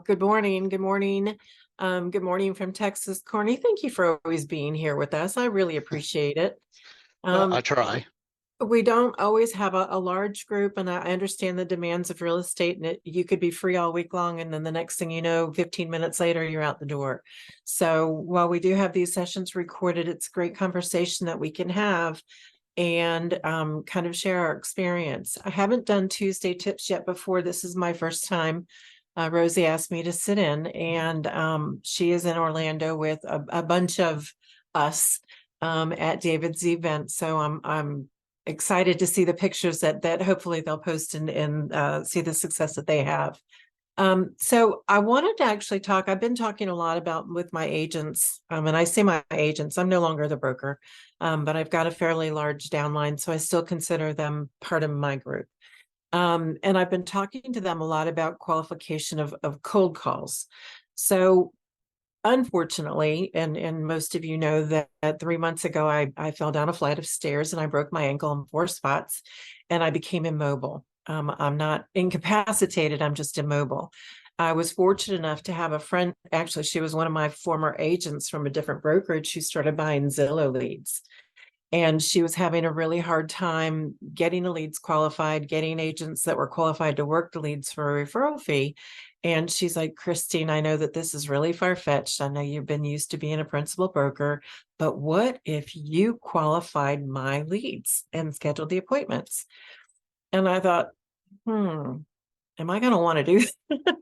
Good morning. Good morning. Good morning from Texas. Corny, thank you for always being here with us. I really appreciate it. I Um, try. we don't always have a large group, and I understand the demands of real estate, and you could be free all week long, and then the next thing you know, 15 minutes later, you're out the door. So while we do have these sessions recorded, it's a great conversation that we can have and kind of share our experience. I haven't done Tuesday tips yet before. This is my first time. Rosie asked me to sit in, and she is in Orlando with a bunch of us at David's event. So I'm excited to see the pictures that hopefully they'll post and see the success that they have. So I wanted to actually talk. I've been talking a lot about with my agents, and I say my agents, I'm no longer the broker, but I've got a fairly large downline, so I still consider them part of my group. And I've been talking to them a lot about qualification of cold calls. So unfortunately, and most of you know that 3 months ago, I fell down a flight of stairs and I broke my ankle in 4 spots and I became immobile. I'm not incapacitated, I'm just immobile. I was fortunate enough to have a friend, actually, she was one of my former agents from a different brokerage who started buying Zillow leads. And she was having a really hard time getting the leads qualified, getting agents that were qualified to work the leads for a referral fee. And she's like, Christine, I know that this is really far-fetched. I know you've been used to being a principal broker, but what if you qualified my leads and scheduled the appointments? And I thought, am I going to want to do that?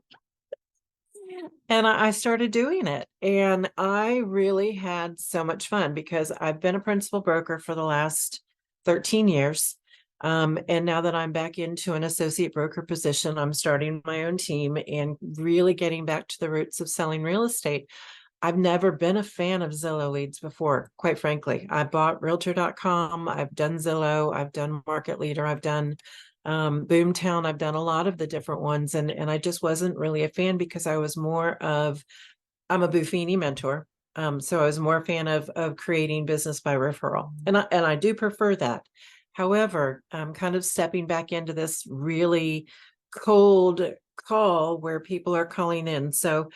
And I started doing it. And I really had so much fun because I've been a principal broker for the last 13 years. And now that I'm back into an associate broker position, I'm starting my own team and really getting back to the roots of selling real estate. I've never been a fan of Zillow leads before, quite frankly. I bought realtor.com, I've done Zillow, I've done Market Leader, I've done Boomtown, I've done a lot of the different ones, and I just wasn't really a fan because I was more of, I'm a Buffini mentor. So I was more a fan of creating business by referral. And I do prefer that. However, I'm kind of stepping back into this really cold call where people are calling in. So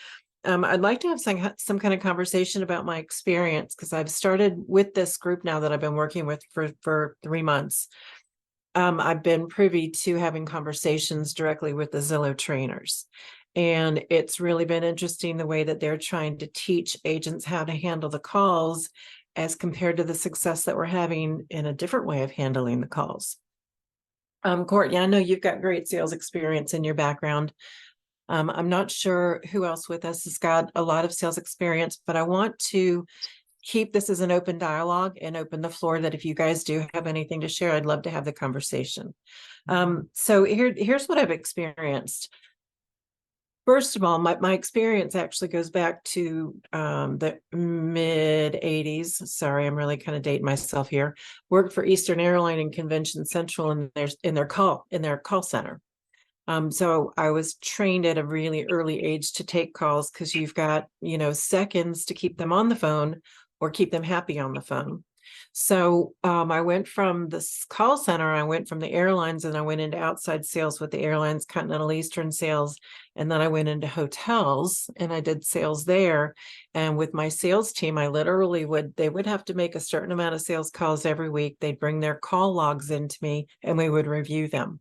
I'd like to have some kind of conversation about my experience because I've started with this group now that I've been working with for 3 months. I've been privy to having conversations directly with the Zillow trainers. And it's really been interesting the way that they're trying to teach agents how to handle the calls as compared to the success that we're having in a different way of handling the calls. Courtney, I know you've got great sales experience in your background. I'm not sure who else with us has got a lot of sales experience, but I want to keep this as an open dialogue and open the floor that if you guys do have anything to share, I'd love to have the conversation. So here's what I've experienced. First of all, my experience actually goes back to the mid 80s. Sorry, I'm really kind of dating myself here. Worked for Eastern Airline and Convention Central in their call center. So I was trained at a really early age to take calls because you've got, seconds to keep them on the phone or keep them happy on the phone. So I went from this call center, I went from the airlines and I went into outside sales with the airlines, Continental Eastern sales. And then I went into hotels and I did sales there. And with my sales team, I literally they would have to make a certain amount of sales calls every week. They'd bring their call logs into me and we would review them.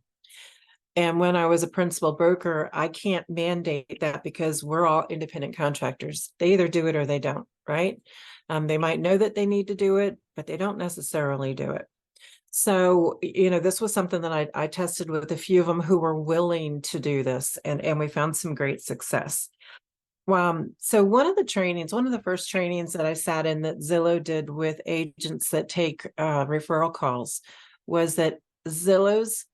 And when I was a principal broker, I can't mandate that because we're all independent contractors. They either do it or they don't, right? They might know that they need to do it, but they don't necessarily do it. So, this was something that I tested with a few of them who were willing to do this, and we found some great success. So one of the first trainings that I sat in that Zillow did with agents that take referral calls was that Zillow's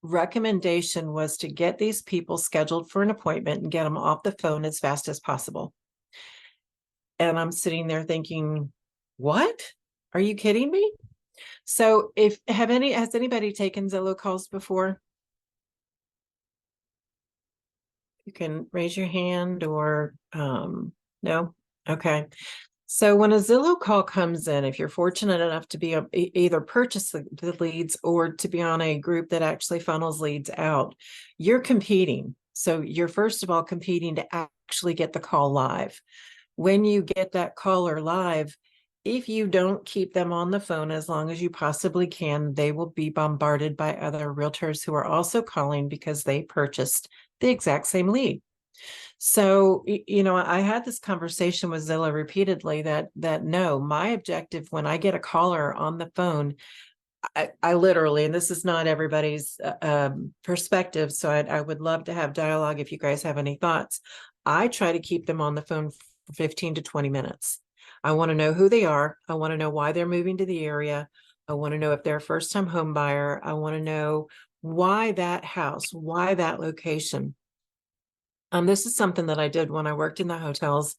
recommendation was to get these people scheduled for an appointment and get them off the phone as fast as possible. And I'm sitting there thinking, what? Are you kidding me? So has anybody taken Zillow calls before? You can raise your hand or no? Okay. So when a Zillow call comes in, if you're fortunate enough to be either purchase the leads or to be on a group that actually funnels leads out, you're competing. So you're first of all competing to actually get the call live. When you get that caller live, if you don't keep them on the phone as long as you possibly can, they will be bombarded by other realtors who are also calling because they purchased the exact same lead. So, I had this conversation with Zillow repeatedly that no, my objective when I get a caller on the phone, I literally, and this is not everybody's perspective, so I would love to have dialogue if you guys have any thoughts. I try to keep them on the phone for 15 to 20 minutes. I want to know who they are. I want to know why they're moving to the area. I want to know if they're a first-time home buyer. I want to know why that house, why that location. This is something that I did when I worked in the hotels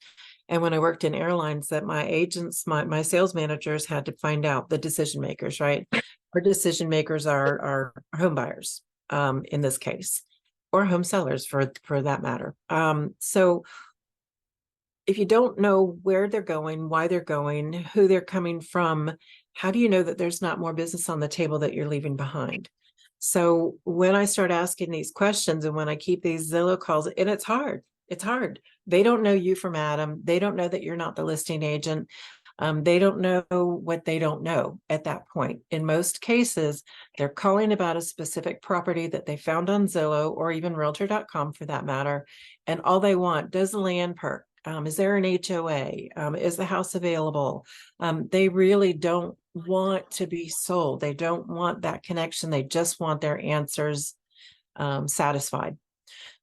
and when I worked in airlines, that my agents, my sales managers had to find out the decision makers, right? Our decision makers are home buyers, in this case, or home sellers for that matter. So if you don't know where they're going, why they're going, who they're coming from, how do you know that there's not more business on the table that you're leaving behind? So when I start asking these questions and when I keep these Zillow calls, and it's hard. They don't know you from Adam. They don't know that you're not the listing agent. They don't know what they don't know at that point. In most cases, they're calling about a specific property that they found on Zillow or even realtor.com for that matter. And all they want, does the land perk? Is there an HOA? Is the house available? They really don't want to be sold. They don't want that connection. They just want their answers satisfied.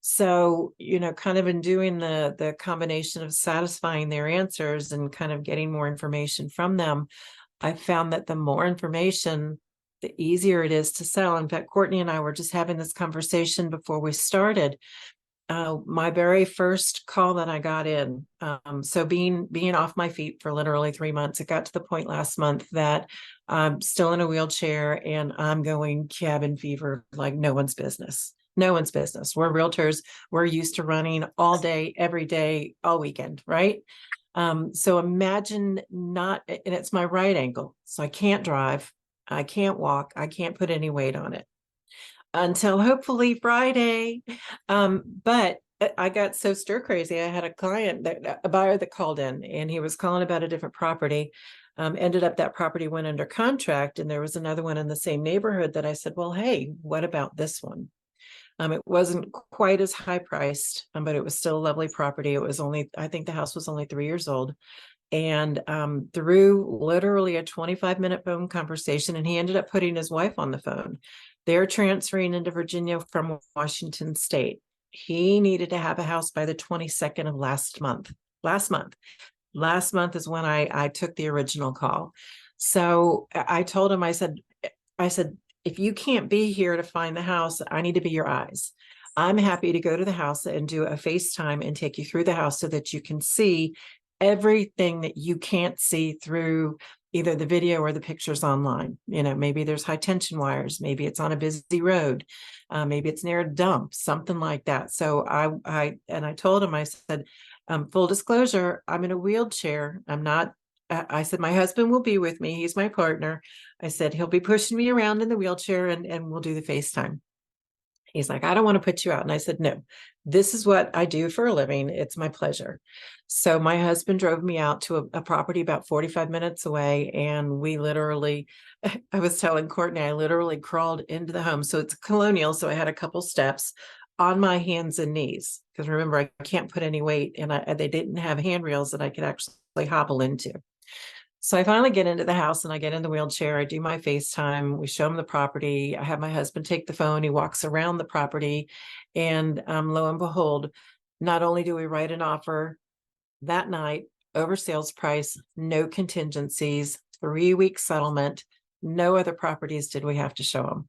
So, kind of in doing the combination of satisfying their answers and kind of getting more information from them, I found that the more information, the easier it is to sell. In fact, Courtney and I were just having this conversation before we started. My very first call that I got in, so being off my feet for literally 3 months, it got to the point last month that I'm still in a wheelchair and I'm going cabin fever like no one's business. No one's business. We're realtors. We're used to running all day, every day, all weekend, right? So imagine not, and it's my right ankle, so I can't drive, I can't walk, I can't put any weight on it until hopefully Friday. But I got so stir crazy. I had a buyer that called in and he was calling about a different property. Ended up that property went under contract and there was another one in the same neighborhood that I said, well, hey, what about this one? It wasn't quite as high priced, but it was still a lovely property. It was only, I think the house was only 3 years old. And through literally a 25-minute phone conversation, and he ended up putting his wife on the phone. They're transferring into Virginia from Washington State. He needed to have a house by the 22nd of last month. Last month is when I took the original call. So I told him, I said, if you can't be here to find the house, I need to be your eyes. I'm happy to go to the house and do a FaceTime and take you through the house so that you can see everything that you can't see through either the video or the pictures online. Maybe there's high tension wires, maybe it's on a busy road, maybe it's near a dump, something like that. So I told him, I said, full disclosure, I'm in a wheelchair. I said, my husband will be with me. He's my partner. I said, he'll be pushing me around in the wheelchair and we'll do the FaceTime. He's like, I don't want to put you out. And I said, no, this is what I do for a living. It's my pleasure. So my husband drove me out to a property about 45 minutes away. And we literally, I was telling Courtney, I literally crawled into the home. So it's colonial. So I had a couple steps on my hands and knees. Because remember, I can't put any weight and they didn't have handrails that I could actually hobble into. So I finally get into the house and I get in the wheelchair. I do my FaceTime. We show him the property. I have my husband take the phone. He walks around the property. And lo and behold, not only do we write an offer that night over sales price, no contingencies, 3-week settlement, no other properties did we have to show him.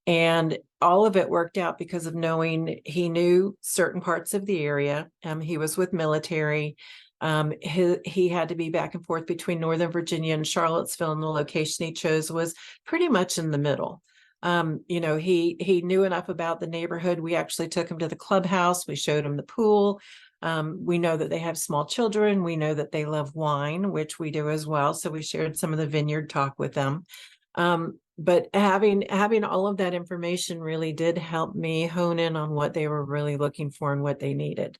And all of it worked out because of knowing he knew certain parts of the area. He was with military. He had to be back and forth between Northern Virginia and Charlottesville, and the location he chose was pretty much in the middle. He knew enough about the neighborhood. We actually took him to the clubhouse. We showed him the pool. We know that they have small children. We know that they love wine, which we do as well. So we shared some of the vineyard talk with them. But having all of that information really did help me hone in on what they were really looking for and what they needed.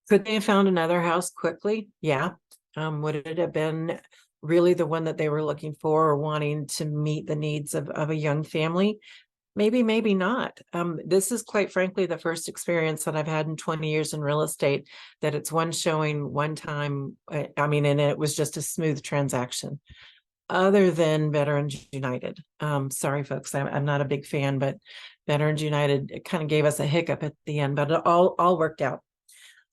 Could they have found another house quickly? Yeah. Would it have been really the one that they were looking for or wanting to meet the needs of a young family? Maybe, maybe not. This is quite frankly the first experience that I've had in 20 years in real estate that it's one showing one time. I mean, and it was just a smooth transaction, other than Veterans United. Sorry, folks, I'm not a big fan, but Veterans United kind of gave us a hiccup at the end, but it all worked out.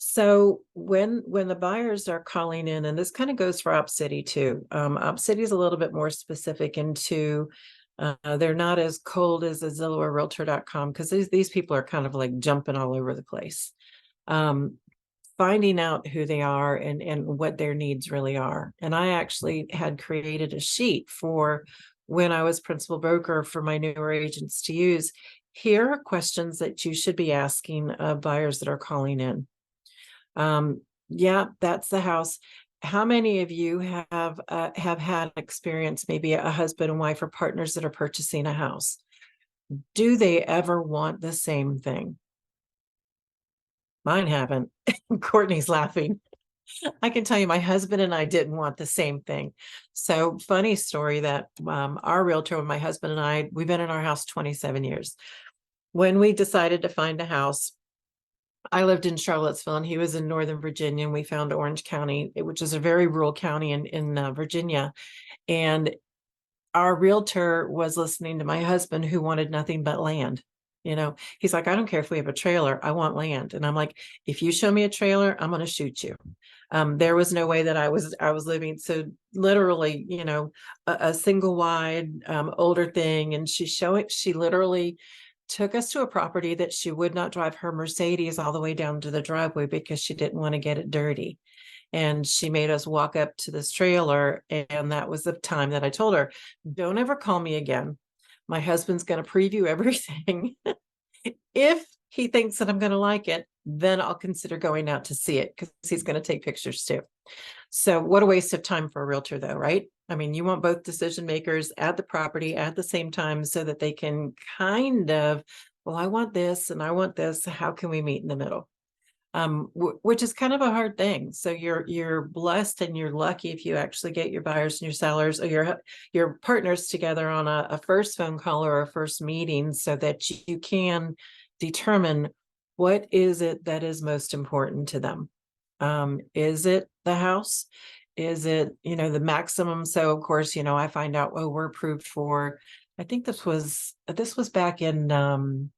So when the buyers are calling in, and this kind of goes for Op City too. Op City is a little bit more specific into they're not as cold as a Zillow or Realtor.com because these people are kind of like jumping all over the place. Um, Finding out who they are and what their needs really are. And I actually had created a sheet for when I was principal broker for my newer agents to use. Here are questions that you should be asking buyers that are calling in. Yeah, that's the house. How many of you have had experience, maybe a husband and wife or partners that are purchasing a house? Do they ever want the same thing? Mine haven't. Courtney's laughing. I can tell you my husband and I didn't want the same thing. So funny story that our realtor, my husband and I, we've been in our house 27 years. When we decided to find a house, I lived in Charlottesville and he was in Northern Virginia, and we found Orange County, which is a very rural county in Virginia. And our realtor was listening to my husband, who wanted nothing but land. He's like, I don't care if we have a trailer, I want land. And I'm like, if you show me a trailer, I'm going to shoot you. There was no way that I was living. So literally, a single wide, older thing. And she literally took us to a property that she would not drive her Mercedes all the way down to the driveway because she didn't want to get it dirty. And she made us walk up to this trailer. And that was the time that I told her, don't ever call me again. My husband's going to preview everything. If he thinks that I'm going to like it, then I'll consider going out to see it because he's going to take pictures too. So what a waste of time for a realtor though, right? I mean, you want both decision makers at the property at the same time so that they can kind of, well, I want this and I want this. How can we meet in the middle? Which is kind of a hard thing. So you're blessed and you're lucky if you actually get your buyers and your sellers or your partners together on a first phone call or a first meeting so that you can determine what is it that is most important to them. Is it the house? Is it, the maximum? So of course, I find out, oh, we're approved for, I think this was back in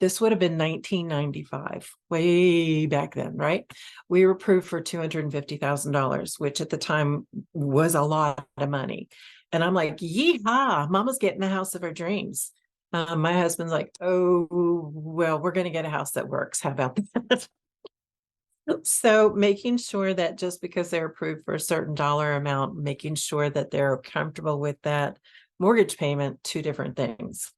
this would have been 1995, way back then, right? We were approved for $250,000, which at the time was a lot of money. And I'm like, yeehaw, mama's getting the house of her dreams. My husband's like, oh, well, we're going to get a house that works. How about that? So making sure that just because they're approved for a certain dollar amount, making sure that they're comfortable with that mortgage payment, two different things.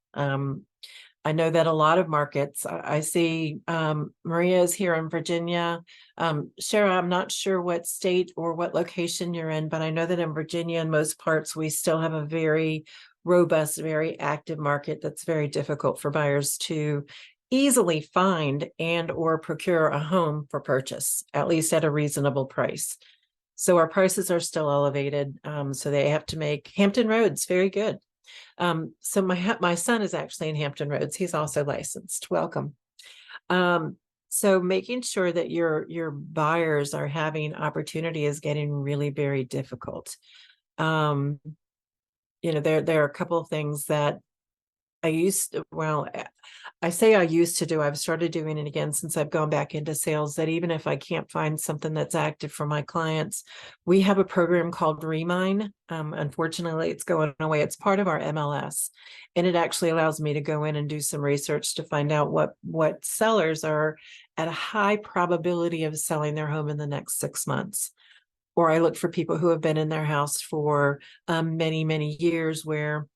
I know that a lot of markets, I see Maria is here in Virginia. Shara, I'm not sure what state or what location you're in, but I know that in Virginia, in most parts, we still have a very robust, very active market that's very difficult for buyers to easily find and or procure a home for purchase, at least at a reasonable price. So our prices are still elevated. So they have to make Hampton Roads very good. So my son is actually in Hampton Roads. He's also licensed. Welcome. So making sure that your buyers are having opportunity is getting really very difficult. There are a couple of things that I used to, well, I say I used to do, I've started doing it again since I've gone back into sales, that even if I can't find something that's active for my clients, we have a program called Remine. Unfortunately, it's going away. It's part of our MLS, and it actually allows me to go in and do some research to find out what sellers are at a high probability of selling their home in the next 6 months. Or I look for people who have been in their house for many, many years, where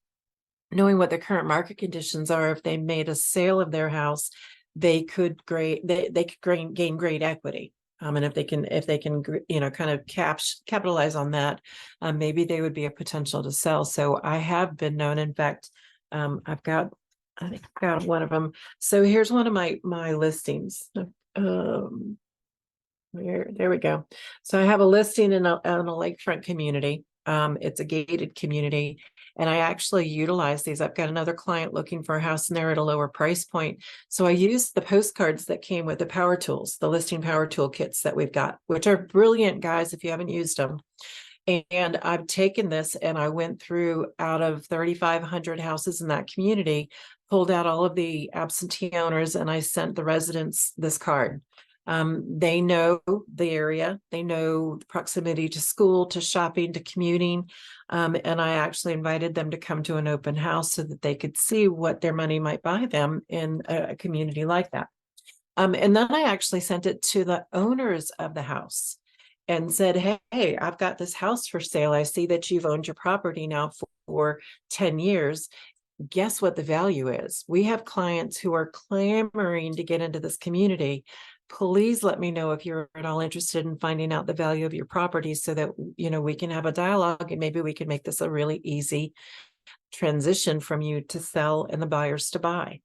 knowing what the current market conditions are, if they made a sale of their house, they could gain great equity. And if they can, kind of capitalize on that, maybe they would be a potential to sell. So I have been known. In fact, I think I've got one of them. So here's one of my listings. There we go. So I have a listing in a lakefront community. It's a gated community, and I actually utilize these. I've got another client looking for a house, and they're at a lower price point. So I use the postcards that came with the power tools, the listing power tool kits that we've got, which are brilliant, guys, if you haven't used them. And I've taken this and I went through out of 3,500 houses in that community, pulled out all of the absentee owners, and I sent the residents this card. They know the area, they know the proximity to school, to shopping, to commuting. And I actually invited them to come to an open house so that they could see what their money might buy them in a community like that. And then I actually sent it to the owners of the house and said, hey, I've got this house for sale. I see that you've owned your property now for 10 years. Guess what the value is? We have clients who are clamoring to get into this community. Please let me know if you're at all interested in finding out the value of your property so that, we can have a dialogue and maybe we can make this a really easy transition from you to sell and the buyers to buy.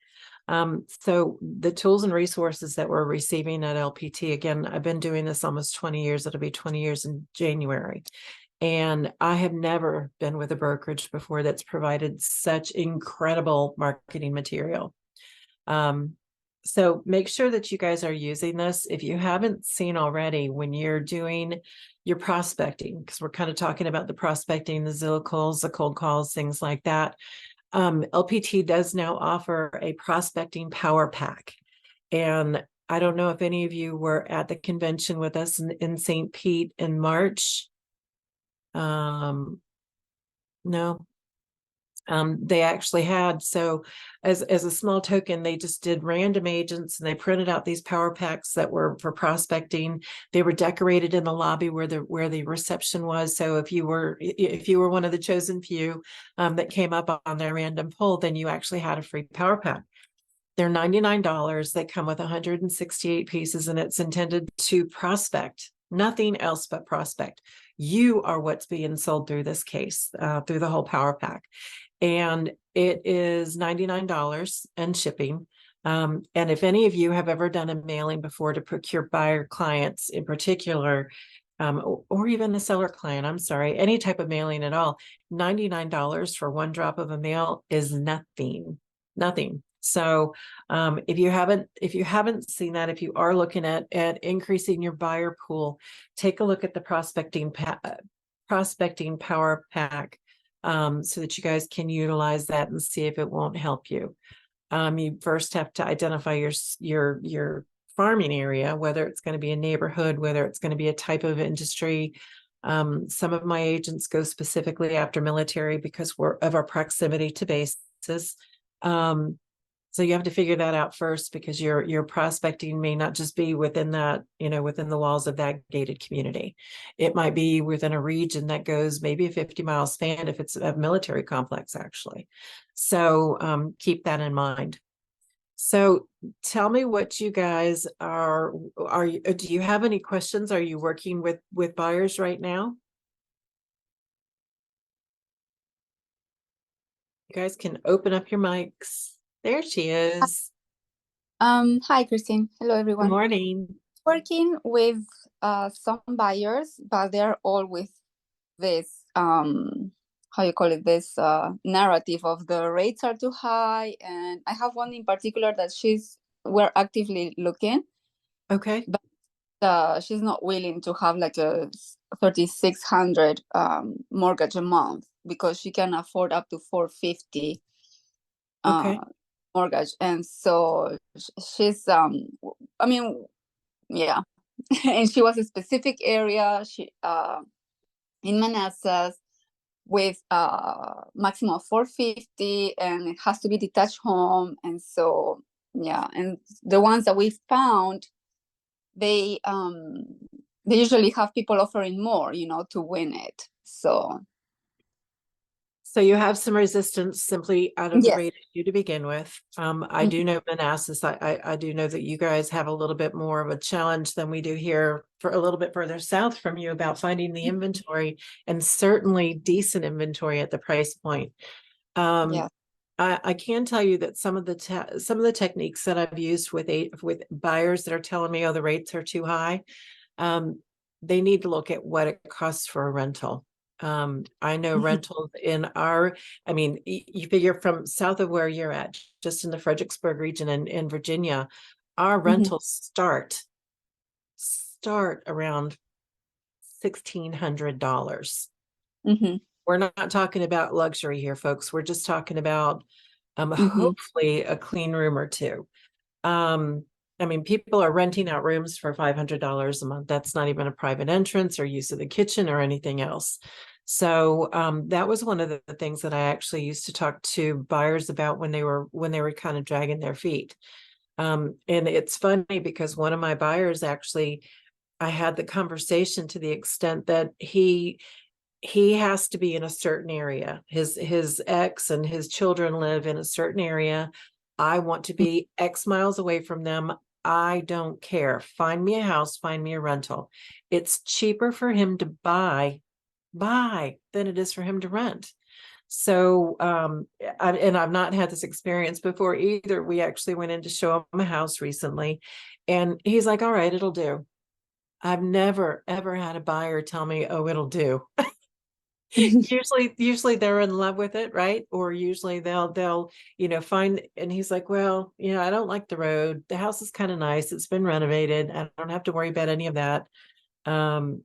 So the tools and resources that we're receiving at LPT, again, I've been doing this almost 20 years. It'll be 20 years in January. And I have never been with a brokerage before that's provided such incredible marketing material. So make sure that you guys are using this. If you haven't seen already, when you're doing your prospecting, because we're kind of talking about the prospecting, the Zillow calls, the cold calls, things like that. LPT does now offer a prospecting power pack. And I don't know if any of you were at the convention with us in St. Pete in March. No. They actually had, so as a small token, they just did random agents and they printed out these power packs that were for prospecting. They were decorated in the lobby where the reception was. So if you were one of the chosen few that came up on their random poll, then you actually had a free power pack. They're $99. They come with 168 pieces, and it's intended to prospect, nothing else but prospect. You are what's being sold through this case, through the whole power pack. And it is $99 and shipping. And if any of you have ever done a mailing before to procure buyer clients in particular, or even a seller client, I'm sorry, any type of mailing at all, $99 for one drop of a mail is nothing. So if you haven't seen that, if you are looking at increasing your buyer pool, take a look at the prospecting power pack, so that you guys can utilize that and see if it won't help you. You first have to identify your farming area, whether it's going to be a neighborhood, whether it's going to be a type of industry. Some of my agents go specifically after military because of our proximity to bases. So you have to figure that out first, because your prospecting may not just be within that, within the walls of that gated community. It might be within a region that goes maybe a 50-mile span if it's a military complex, actually. So keep that in mind. So tell me what you guys do you have any questions? Are you working with buyers right now? You guys can open up your mics. There she is. Hi, Christine. Hello, everyone. Good morning. Working with some buyers, but they're all with this, how you call it, this narrative of the rates are too high. And I have one in particular that we're actively looking. Okay. But she's not willing to have like a 3,600 mortgage a month, because she can afford up to 450. Okay. Mortgage. And so she's I mean, yeah. And she was a specific area, she in Manassas, with maximum of 450, and it has to be detached home. And so yeah, and the ones that we found, they usually have people offering more, to win it. So you have some resistance simply out of the Yes. rate issue to begin with. I do know Manassas. I do know that you guys have a little bit more of a challenge than we do here, for a little bit further south from you, about finding the inventory, and certainly decent inventory at the price point. Yeah. I can tell you that some of the techniques that I've used with buyers that are telling me, oh, the rates are too high. they need to look at what it costs for a rental. I know Mhm. rentals in our, I mean, you figure from south of where you're at, just in the Fredericksburg region in Virginia, our Mhm. rentals start around $1,600. Mhm. We're not talking about luxury here, folks. We're just talking about Mhm. hopefully a clean room or two. Um, I mean, people are renting out rooms for $500 a month. That's not even a private entrance or use of the kitchen or anything else. So that was one of the things that I actually used to talk to buyers about when they were kind of dragging their feet. And it's funny because one of my buyers actually, I had the conversation to the extent that he has to be in a certain area. His ex and his children live in a certain area. I want to be X miles away from them. I don't care. Find me a house, find me a rental. It's cheaper for him to buy than it is for him to rent. So, and I've not had this experience before either. We actually went in to show him a house recently, and he's like, "All right, it'll do." I've never ever had a buyer tell me, "Oh, it'll do." Usually they're in love with it, right? Or usually they'll find, and he's like, well, I don't like the road. The house is kind of nice. It's been renovated. I don't have to worry about any of that. And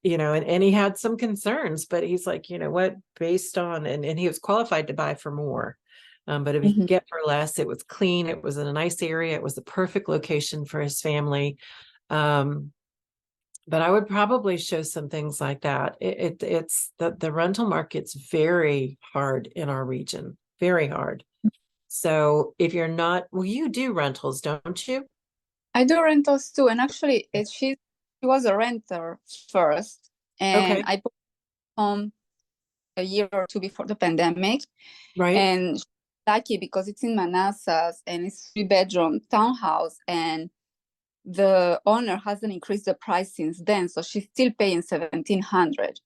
he had some concerns, but he's like, you know what, based on, and he was qualified to buy for more. But if he could Mhm. get for less, it was clean, it was in a nice area, it was the perfect location for his family. Um, but I would probably show some things like that. It's the rental market's very hard in our region, very hard. So if you're not, well, you do rentals, don't you? I do rentals too, and actually, she was a renter first, and Okay, I bought home a year or two before the pandemic, right. and she's lucky because it's in Manassas and it's 3-bedroom townhouse, and the owner hasn't increased the price since then, so she's still paying 1,700.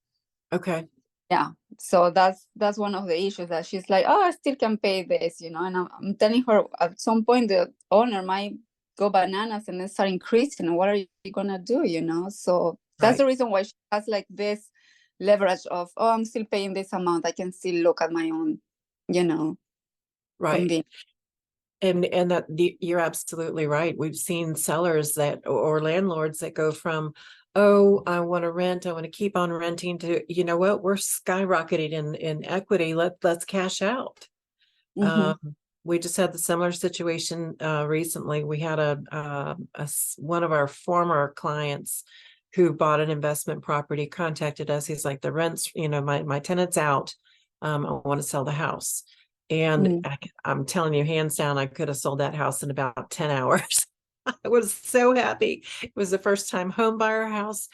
Okay, Yeah, so that's one of the issues that she's like, oh, I still can pay this, and I'm telling her at some point the owner might go bananas and then start increasing, and what are you gonna do? So that's right, the reason why she has like this leverage of, oh, I'm still paying this amount, I can still look at my own, you know right. convenience. And you're absolutely right. We've seen sellers that or landlords that go from, oh, I want to rent, I want to keep on renting, to, you know what, we're skyrocketing in equity. Let's cash out. Mm-hmm. Um, we just had the similar situation recently. We had one of our former clients who bought an investment property contacted us. He's like, the rent's, my tenant's out. I want to sell the house. And Mm-hmm. I'm telling you, hands down, I could have sold that house in about 10 hours. I was so happy. It was the first time home buyer house.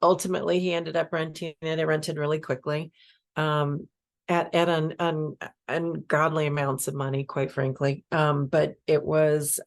Ultimately, he ended up renting it. It rented really quickly. At an ungodly amounts of money, quite frankly. But it was,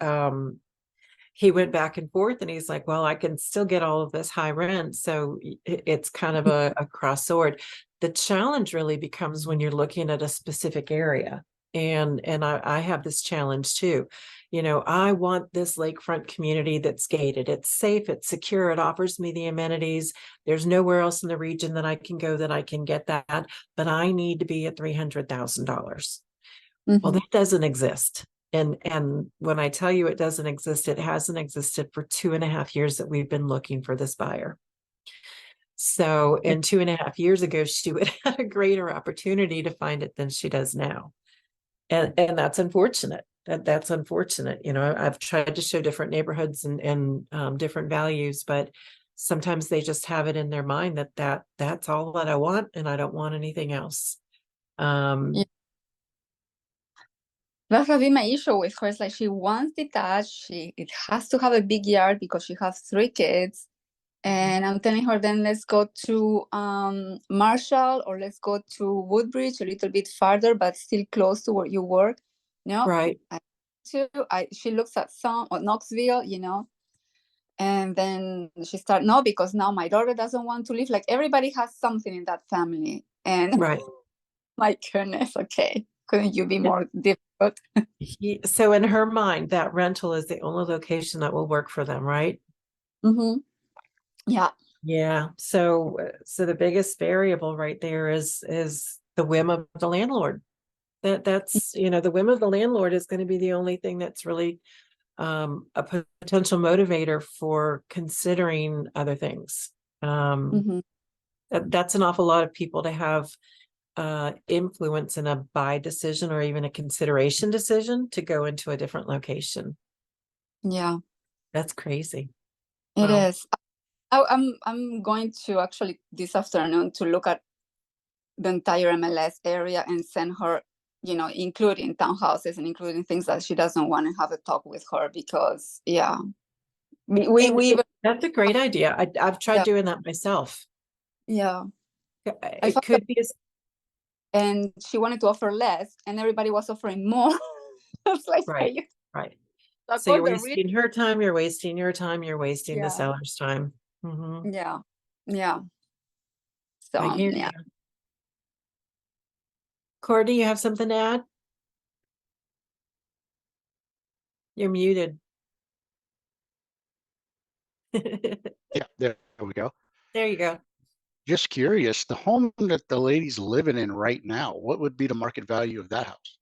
he went back and forth and he's like, well, I can still get all of this high rent. So it's kind of a cross sword. The challenge really becomes when you're looking at a specific area. And I have this challenge too. I want this lakefront community that's gated. It's safe, it's secure, it offers me the amenities. There's nowhere else in the region that I can go that I can get that, but I need to be at $300,000. Well, Mm-hmm. that doesn't exist. And when I tell you it doesn't exist, it hasn't existed for 2.5 years that we've been looking for this buyer. So, and 2.5 years ago, she would have had a greater opportunity to find it than she does now. And that's unfortunate. That's unfortunate. I've tried to show different neighborhoods and different values, but sometimes they just have it in their mind that's all that I want, and I don't want anything else. Yeah. Um, That has been my issue with her. It's like she wants detached. It has to have a big yard because she has 3 kids. And I'm telling her, then let's go to Marshall, or let's go to Woodbridge, a little bit farther, but still close to where you work. No, right, she looks at some or Knoxville, and then she started, no, because now my daughter doesn't want to live. Like everybody has something in that family, and right. my goodness, okay, couldn't you be more difficult? So in her mind, that rental is the only location that will work for them, right? Mm-hmm. Yeah. Yeah. So the biggest variable right there is the whim of the landlord. That's, the whim of the landlord is going to be the only thing that's really a potential motivator for considering other things. Mhm. That's an awful lot of people to have influence in a buy decision or even a consideration decision to go into a different location. Yeah, That's crazy. it Wow. is. I'm going to actually this afternoon to look at the entire MLS area and send her, including townhouses and including things that she doesn't want to have a talk with her because, yeah, we even, That's a great idea. I've tried yeah, doing that myself. yeah. I It found that, could be and she wanted to offer less, and everybody was offering more. I was like, are right, you? right. So I So you're called the real, wasting her time, you're wasting your time, you're wasting the yeah, seller's time. Mhm. yeah, yeah. So I hear yeah. you. Courtney, you have something to add? You're muted. Yeah, there we go. There you go. Just curious, the home that the lady's living in right now, what would be the market value of that house?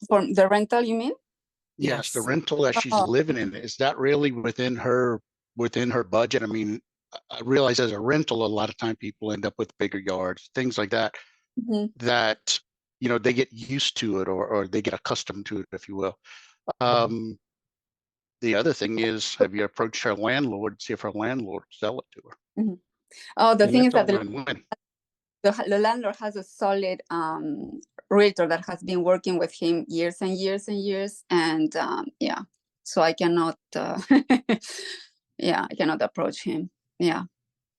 For the rental, you mean? Yes, the Yes. rental that she's Oh, living in, is that really within her budget? I mean, I realize as a rental, a lot of time people end up with bigger yards, things like that, mhm. that they get used to it or they get accustomed to it, if you will. Um, the other thing is, have you approached her landlord, see if her landlord sell it to her? Mhm. Oh, the And thing is that's a that win-win. the landlord has a solid realtor that has been working with him years and years and years, and yeah, so I cannot, yeah, I cannot approach him. Yeah,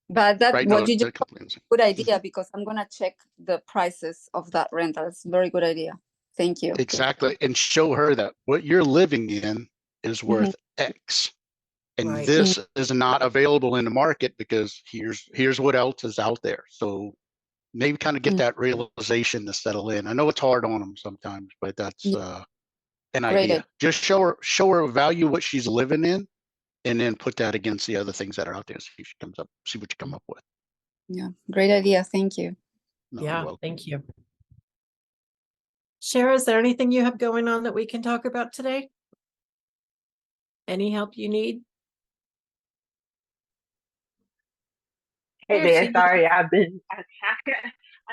but that Right? what No, you just that completely. good idea because I'm gonna check the prices of that rental. It's a very good idea. Thank you. Exactly. And show her that what you're living in is Mhm. worth X. And Right. Mm, this is not available in the market because here's what else is out there. So maybe kind of get mm. that realization to settle in. I know it's hard on them sometimes, but that's Yeah, an great idea. idea. Just show her value what she's living in, and then put that against the other things that are out there. See what you come up with. Yeah, great idea. Thank you. No, you're Yeah. welcome. Thank you. Shara, is there anything you have going on that we can talk about today? Any help you need? Hey There she there, is. sorry, I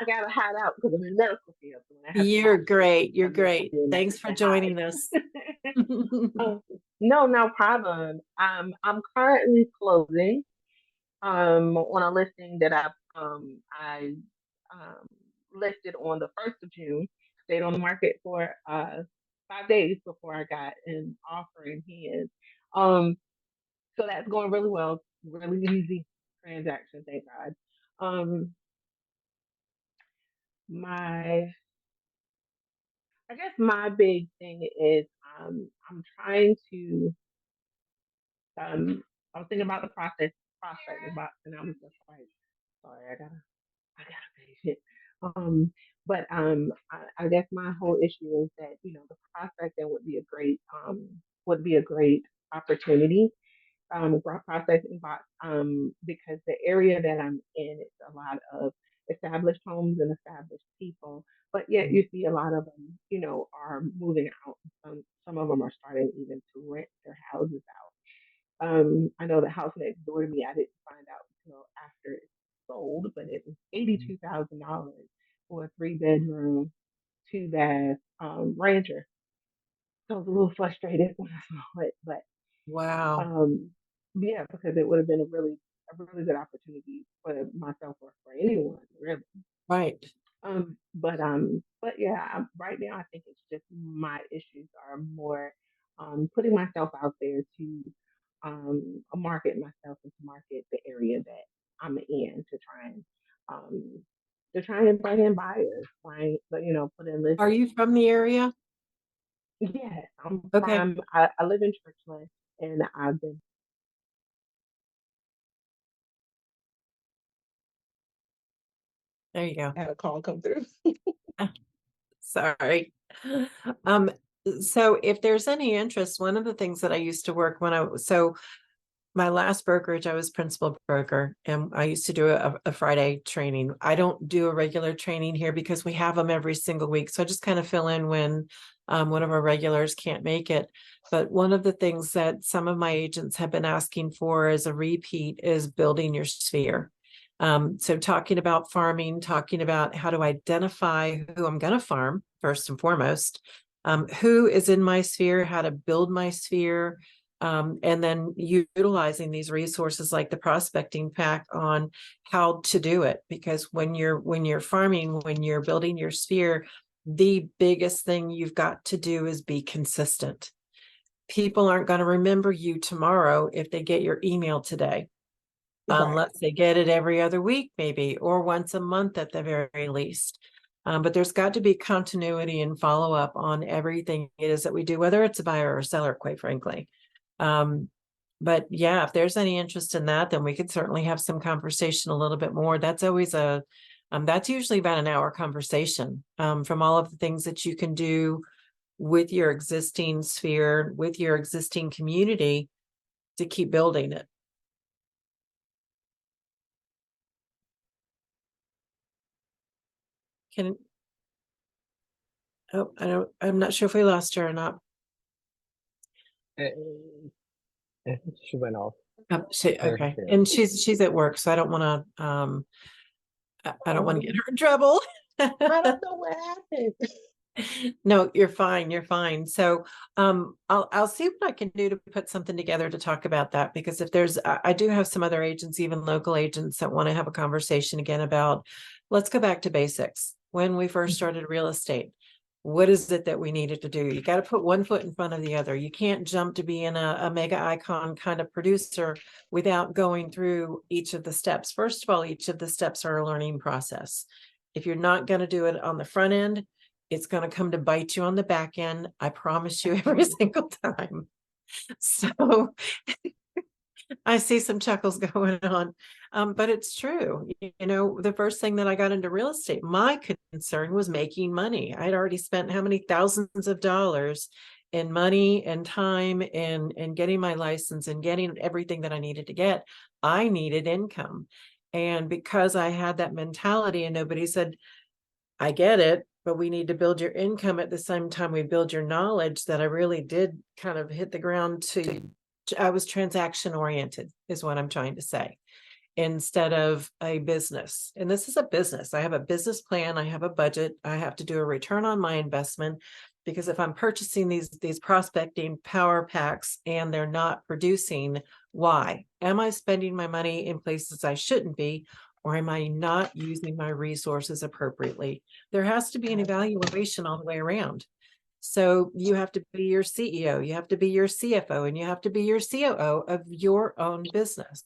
gotta hide out because I'm in medical field. So when I have to You're watch people great. You're come in, I great. do Thanks have for to joining us. hide. No, no problem. I'm currently closing on a listing that I um listed on the 1st of June. Stayed on the market for 5 days before I got an offer in hand. So that's going really well. Really easy transaction, thank God. Um, my I guess my big thing is I'm trying to I was thinking about the prospect about and I was just like, sorry, I gotta finish it. But I guess my whole issue is that the prospecting would be a great opportunity processing box because the area that I'm in is a lot of established homes and established people, but yet you see a lot of them, are moving out. Some of them are starting even to rent their houses out. I know the house next door to me, I didn't find out until after it sold, but it was $82,000 for a 3 bedroom, 2 bath rancher. So I was a little frustrated when I saw it, but Wow. um, yeah, because it would have been a really good opportunity for myself or for anyone, really. Right. But yeah, right now I think it's just my issues are more putting myself out there to market myself and to market the area that I'm in um to try and bring in buyers, right? But put in Are listings. you from the area? Yes, Okay. I live in Churchland and I've been There you go. had a call come through. Sorry. Um, So if there's any interest, one of the things that I used to work when my last brokerage, I was principal broker, and I used to do a Friday training. I don't do a regular training here because we have them every single week. So I just kind of fill in when one of our regulars can't make it. But one of the things that some of my agents have been asking for as a repeat is building your sphere. So talking about farming, talking about how to identify who I'm going to farm first and foremost, who is in my sphere, how to build my sphere, and then utilizing these resources like the prospecting pack on how to do it. Because when you're farming, when you're building your sphere, the biggest thing you've got to do is be consistent. People aren't going to remember you tomorrow if they get your email today, unless they get it every other week, maybe, or once a month at the very least. But there's got to be continuity and follow up on everything it is that we do, whether it's a buyer or a seller, quite frankly. But yeah, if there's any interest in that, then we could certainly have some conversation a little bit more. That's always that's usually about an hour conversation, from all of the things that you can do with your existing sphere, with your existing community to keep building it. I'm not sure if we lost her or not. She went off. Okay. And she's at work, so I don't want to, I don't want to get her in trouble. I don't know what happened. No, you're fine. You're fine. So, I'll see what I can do to put something together to talk about that, because if there's, I do have some other agents, even local agents, that want to have a conversation again about, let's go back to basics. When we first started real estate, what is it that we needed to do? You got to put one foot in front of the other. You can't jump to being a mega icon kind of producer without going through each of the steps. First of all, each of the steps are a learning process. If you're not going to do it on the front end, it's going to come to bite you on the back end. I promise you, every single time. So I see some chuckles going on, but it's true. You know, the first thing that I got into real estate, my concern was making money. I'd already spent how many thousands of dollars in money and time and getting my license and getting everything that I needed to get. I needed income. And because I had that mentality and nobody said, I get it, but we need to build your income at the same time we build your knowledge, that I really did kind of hit the ground I was transaction oriented is what I'm trying to say, instead of a business. And this is a business. I have a business plan. I have a budget. I have to do a return on my investment, because if I'm purchasing these prospecting power packs and they're not producing, why? Am I spending my money in places I shouldn't be? Or am I not using my resources appropriately? There has to be an evaluation all the way around. So you have to be your CEO, you have to be your CFO, and you have to be your COO of your own business.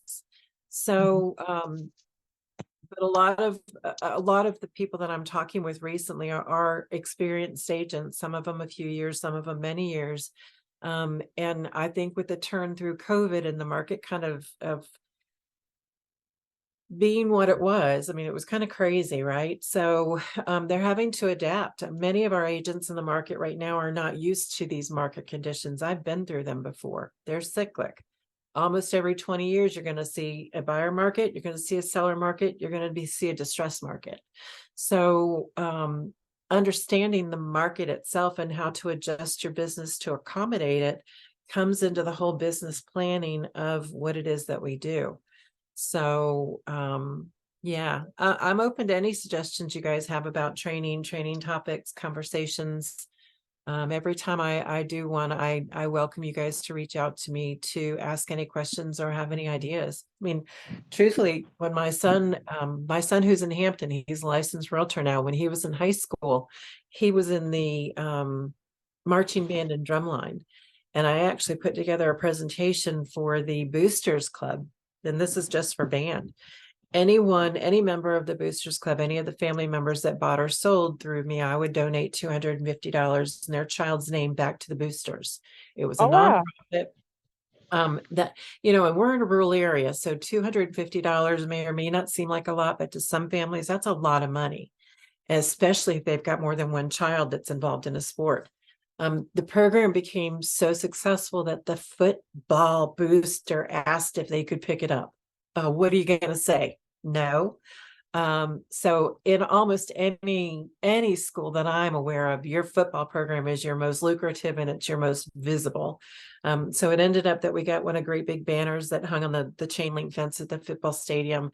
So, but a lot of the people that I'm talking with recently are experienced agents, some of them a few years, some of them many years. And I think with the turn through COVID and the market kind of being what it was, I mean, it was kind of crazy, right? So they're having to adapt. Many of our agents in the market right now are not used to these market conditions. I've been through them before. They're cyclic. Almost every 20 years, you're going to see a buyer market, you're going to see a seller market, you're going to see a distress market. So understanding the market itself and how to adjust your business to accommodate it comes into the whole business planning of what it is that we do. So, yeah, I'm open to any suggestions you guys have about training topics, conversations. Every time I do one, I welcome you guys to reach out to me to ask any questions or have any ideas. I mean, truthfully, when my son who's in Hampton, he's a licensed realtor now. When he was in high school, he was in the marching band and drumline. And I actually put together a presentation for the Boosters Club. And this is just for band. Any member of the Boosters Club, any of the family members that bought or sold through me, I would donate $250 in their child's name back to the Boosters. It was a nonprofit. That, you know, and we're in a rural area, so $250 may or may not seem like a lot, but to some families, that's a lot of money, especially if they've got more than one child that's involved in a sport. The program became so successful that the football booster asked if they could pick it up. What are you going to say? No. So in almost any school that I'm aware of, your football program is your most lucrative and it's your most visible. So it ended up that we got one of great big banners that hung on the chain link fence at the football stadium.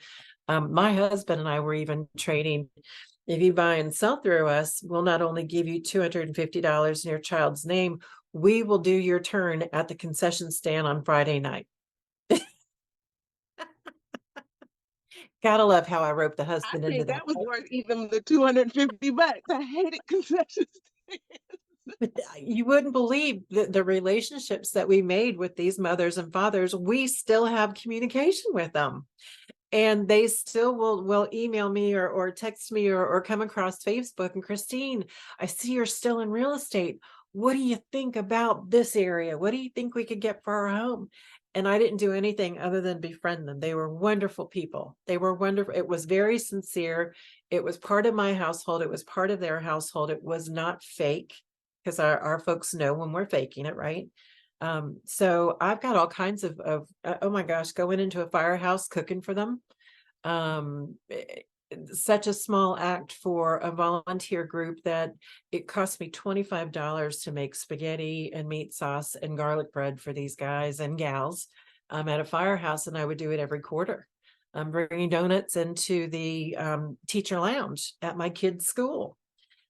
My husband and I were even trading. If you buy and sell through us, we'll not only give you $250 in your child's name, we will do your turn at the concession stand on Friday night. Gotta love how I roped the I husband into think that. that was worth even the $250. I hated concessions. But you wouldn't believe the relationships that we made with these mothers and fathers. We still have communication with them. And they still will email me or text me or come across Facebook. And Christine, I see you're still in real estate. What do you think about this area? What do you think we could get for our home? And I didn't do anything other than befriend them. They were wonderful people. They were wonderful. It was very sincere. It was part of my household. It was part of their household. It was not fake, because our folks know when we're faking it, right? So I've got all kinds of oh my gosh, going into a firehouse cooking for them. Such a small act for a volunteer group that it cost me $25 to make spaghetti and meat sauce and garlic bread for these guys and gals at a firehouse, and I would do it every quarter. I'm bringing donuts into the teacher lounge at my kids' school.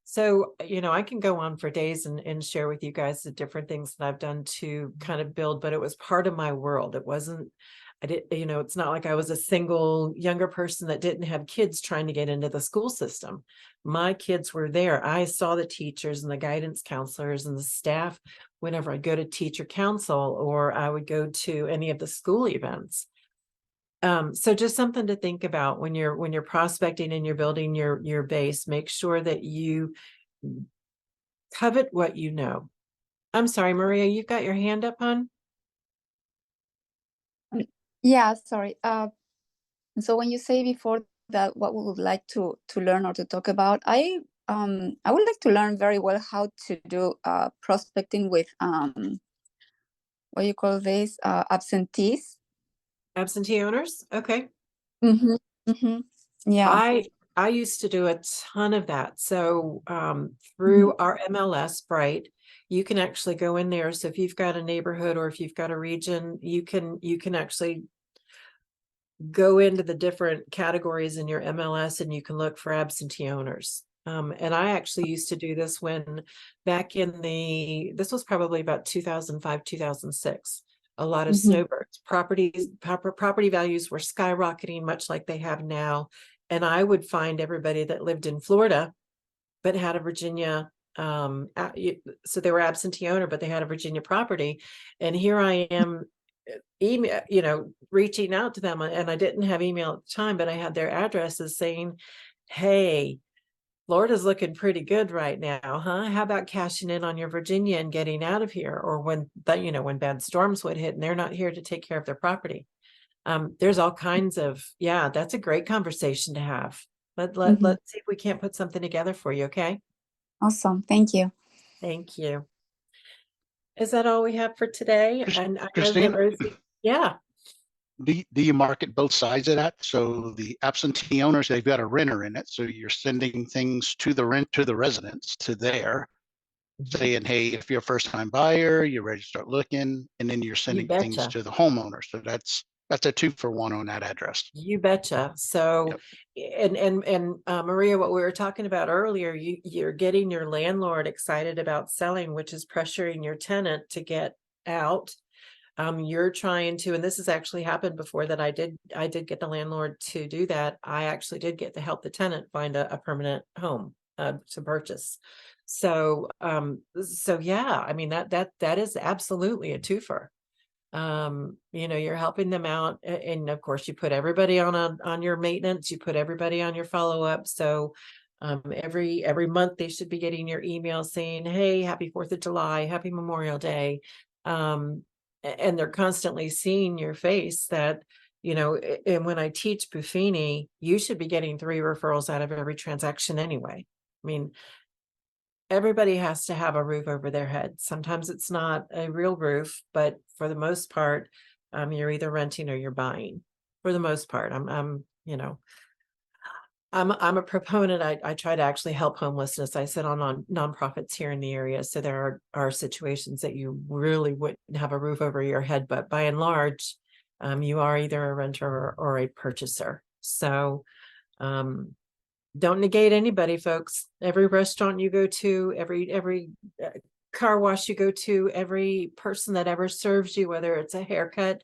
So, I can go on for days and share with you guys the different things that I've done to kind of build, but it was part of my world. It wasn't, it's not like I was a single younger person that didn't have kids trying to get into the school system. My kids were there. I saw the teachers and the guidance counselors and the staff whenever I'd go to teacher council or I would go to any of the school events. So just something to think about when you're prospecting and you're building your base. Make sure that you covet what you know. I'm sorry, Maria, you've got your hand up, hon? Yeah, sorry. So when you say before that what we would like to learn or to talk about, I would like to learn very well how to do prospecting with what do you call this, absentees. Absentee owners? Okay. Mm-hmm. Mm-hmm. Yeah. I used to do a ton of that. So through our MLS, Bright, you can actually go in there. So if you've got a neighborhood or if you've got a region, you can actually go into the different categories in your MLS and you can look for absentee owners. And I actually used to do this when this was probably about 2005, 2006. A lot of snowbirds, property values were skyrocketing, much like they have now. And I would find everybody that lived in Florida, but had a Virginia, so they were absentee owner, but they had a Virginia property. And here I am email, reaching out to them, and I didn't have email at the time, but I had their addresses saying, hey, Florida's looking pretty good right now, huh? How about cashing in on your Virginia and getting out of here? Or when bad storms would hit and they're not here to take care of their property. There's all kinds of, that's a great conversation to have. Let's see if we can't put something together for you. Okay. Awesome. Thank you. Thank you. Is that all we have for today? And I know that Christine, Rosie, yeah. do you market both sides of that? So the absentee owners, they've got a renter in it. So you're sending things to the residents, to there, saying, hey, if you're a first time buyer, you're ready to start looking, and then you're sending things to the homeowner. So that's a 2-for-1 on that address. You betcha. So, and Maria, what we were talking about earlier, you're getting your landlord excited about selling, which is pressuring your tenant to get out. You're trying to, and this has actually happened before that I did get the landlord to do that. I actually did get to help the tenant find a permanent home to purchase. So, yeah, I mean, that is absolutely a twofer. You're helping them out, and of course you put everybody on your maintenance, you put everybody on your follow-up. So every month they should be getting your email saying, hey, happy 4th of July, happy Memorial Day. And they're constantly seeing your face that, and when I teach Buffini, you should be getting 3 referrals out of every transaction anyway. I mean, everybody has to have a roof over their head. Sometimes it's not a real roof, but for the most part, you're either renting or you're buying. For the most part, you know, I'm a proponent. I try to actually help homelessness. I sit on nonprofits here in the area. So there are situations that you really wouldn't have a roof over your head, but by and large, you are either a renter or a purchaser. So don't negate anybody, folks. Every restaurant you go to, every car wash you go to, every person that ever serves you, whether it's a haircut,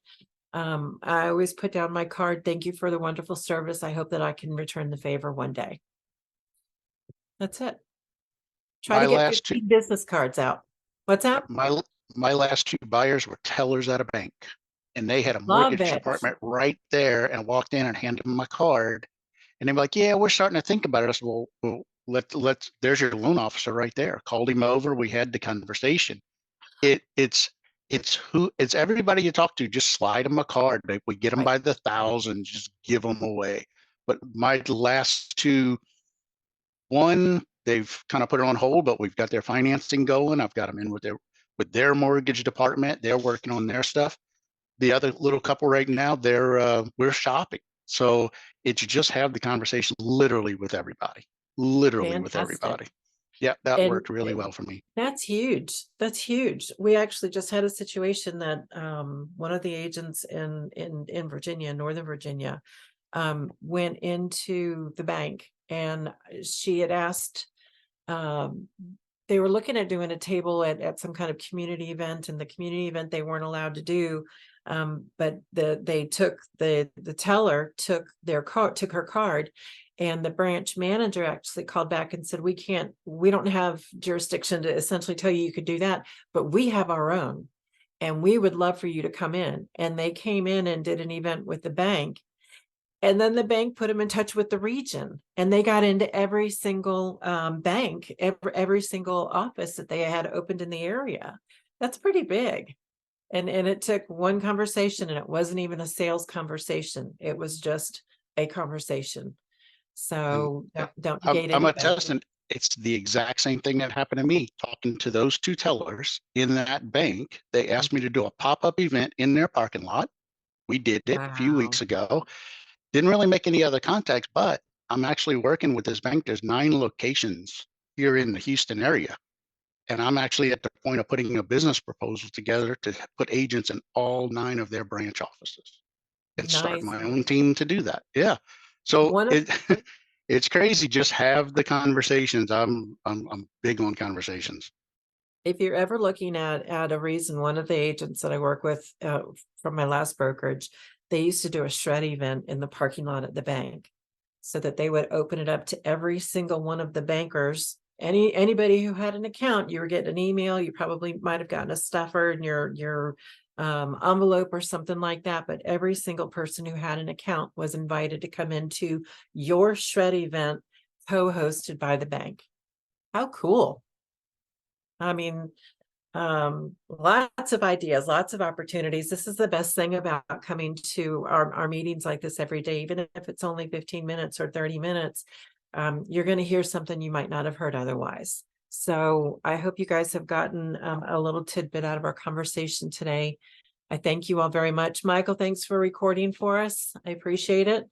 I always put down my card. Thank you for the wonderful service. I hope that I can return the favor one day. That's it. Try My to get last two, 15 business cards out. What's that? my last two buyers were tellers at a bank, and they had a Love mortgage it. department right there, and I walked in and handed them my card, and they were like, "Yeah, we're starting to think about it." I said, "Well, let's. There's your loan officer right there." Called him over. We had the conversation. It's everybody you talk to. Just slide them a card. We get them Right. by the thousand. Just give them away. But my last two, one they've kind of put it on hold, but we've got their financing going. I've got them in with their mortgage department. They're working on their stuff. The other little couple right now, we're shopping. So it's just have the conversation literally with everybody. Literally with Fantastic. everybody. Yeah, that And worked really well for me. that's huge. That's huge. We actually just had a situation that one of the agents in Virginia, Northern Virginia, went into the bank, and she had asked, they were looking at doing a table at some kind of community event, and the community event they weren't allowed to do. But the teller took her card, and the branch manager actually called back and said, we don't have jurisdiction to essentially tell you could do that, but we have our own, and we would love for you to come in. And they came in and did an event with the bank. And then the bank put them in touch with the region, and they got into every single bank, every single office that they had opened in the area. That's pretty big. And it took one conversation, and it wasn't even a sales conversation. It was just a conversation. So don't negate I'm anybody. attesting. It's the exact same thing that happened to me talking to those two tellers in that bank. They asked me to do a pop-up event in their parking lot. We did it a few Wow. weeks ago. Didn't really make any other contacts, but I'm actually working with this bank. There's 9 locations here in the Houston area. And I'm actually at the point of putting a business proposal together to put agents in all 9 of their branch offices and start Nice. my own team to do that. Yeah. So it's crazy. Just have the conversations. I'm big on conversations. If you're ever looking at a reason, one of the agents that I work with from my last brokerage, they used to do a shred event in the parking lot at the bank, so that they would open it up to every single one of the bankers. Anybody who had an account, you were getting an email. You probably might have gotten a stuffer in your envelope or something like that. But every single person who had an account was invited to come into your shred event, co-hosted by the bank. How cool! I mean, lots of ideas, lots of opportunities. This is the best thing about coming to our meetings like this every day, even if it's only 15 minutes or 30 minutes. You're going to hear something you might not have heard otherwise. So I hope you guys have gotten a little tidbit out of our conversation today. I thank you all very much. Michael, thanks for recording for us. I appreciate it.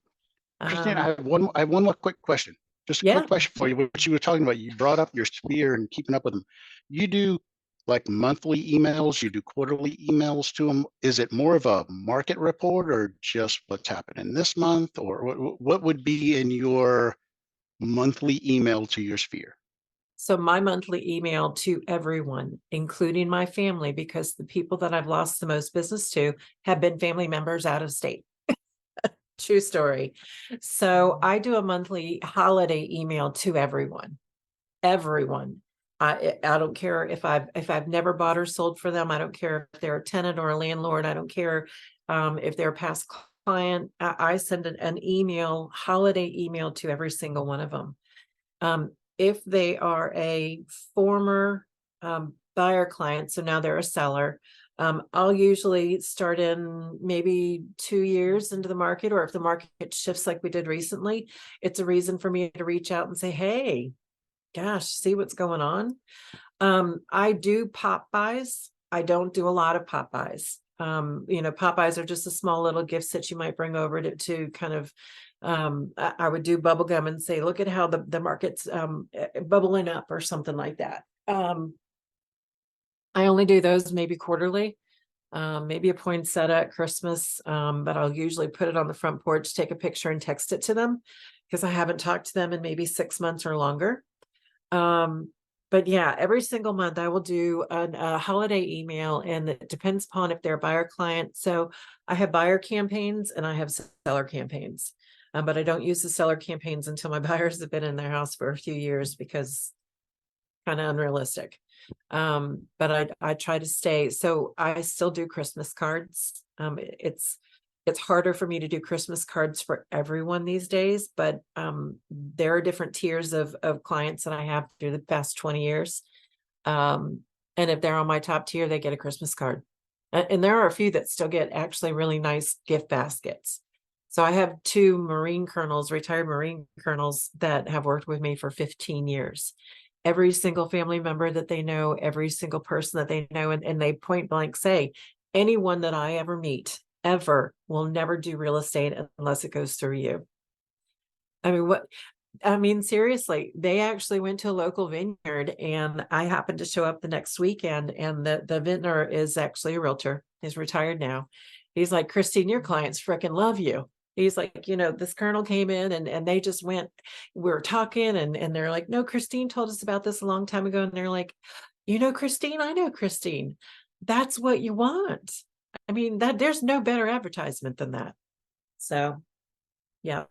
Christine, I have one more quick question. Just a Yeah. quick question for you. What you were talking about, you brought up your sphere and keeping up with them. You do like monthly emails, you do quarterly emails to them. Is it more of a market report or just what's happening this month? Or what would be in your monthly email to your sphere? So my monthly email to everyone, including my family, because the people that I've lost the most business to have been family members out of state. True story. So I do a monthly holiday email to everyone. Everyone. I don't care if I've never bought or sold for them. I don't care if they're a tenant or a landlord. I don't care if they're a past client. I send an email, holiday email, to every single one of them. If they are a former buyer client, so now they're a seller, I'll usually start in maybe 2 years into the market, or if the market shifts like we did recently, it's a reason for me to reach out and say, hey, gosh, see what's going on. I do pop buys. I don't do a lot of pop buys. You know, pop buys are just the small little gifts that you might bring over to kind of, I would do bubble gum and say, look at how the market's bubbling up or something like that. I only do those maybe quarterly, maybe a poinsettia at Christmas, but I'll usually put it on the front porch, take a picture and text it to them because I haven't talked to them in maybe 6 months or longer. But yeah, every single month I will do a holiday email, and it depends upon if they're a buyer client. So I have buyer campaigns and I have seller campaigns, but I don't use the seller campaigns until my buyers have been in their house for a few years because kind of unrealistic. But I try to stay. So I still do Christmas cards. It's harder for me to do Christmas cards for everyone these days, but there are different tiers of clients that I have through the past 20 years. And if they're on my top tier, they get a Christmas card. And there are a few that still get actually really nice gift baskets. So I have 2 Marine colonels, retired Marine colonels that have worked with me for 15 years. Every single family member that they know, every single person that they know, and they point blank say, anyone that I ever meet ever will never do real estate unless it goes through you. I mean, seriously, they actually went to a local vineyard and I happened to show up the next weekend, and the vintner is actually a realtor. He's retired now. He's like, Christine, your clients freaking love you. He's like, you know, this colonel came in and they just went, we were talking and they're like, no, Christine told us about this a long time ago. And they're like, you know, Christine, I know Christine. That's what you want. I mean, that there's no better advertisement than that. So, yeah.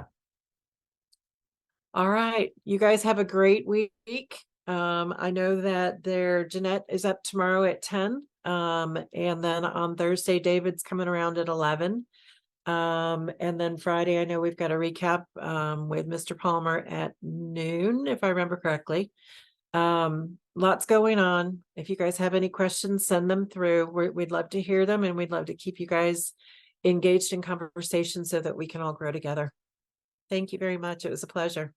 All right. You guys have a great week. I know that Jeanette is up tomorrow at 10. And then on Thursday, David's coming around at 11. And then Friday, I know we've got a recap with Mr. Palmer at noon, if I remember correctly. Lots going on. If you guys have any questions, send them through. We'd love to hear them, and we'd love to keep you guys engaged in conversation so that we can all grow together. Thank you very much. It was a pleasure.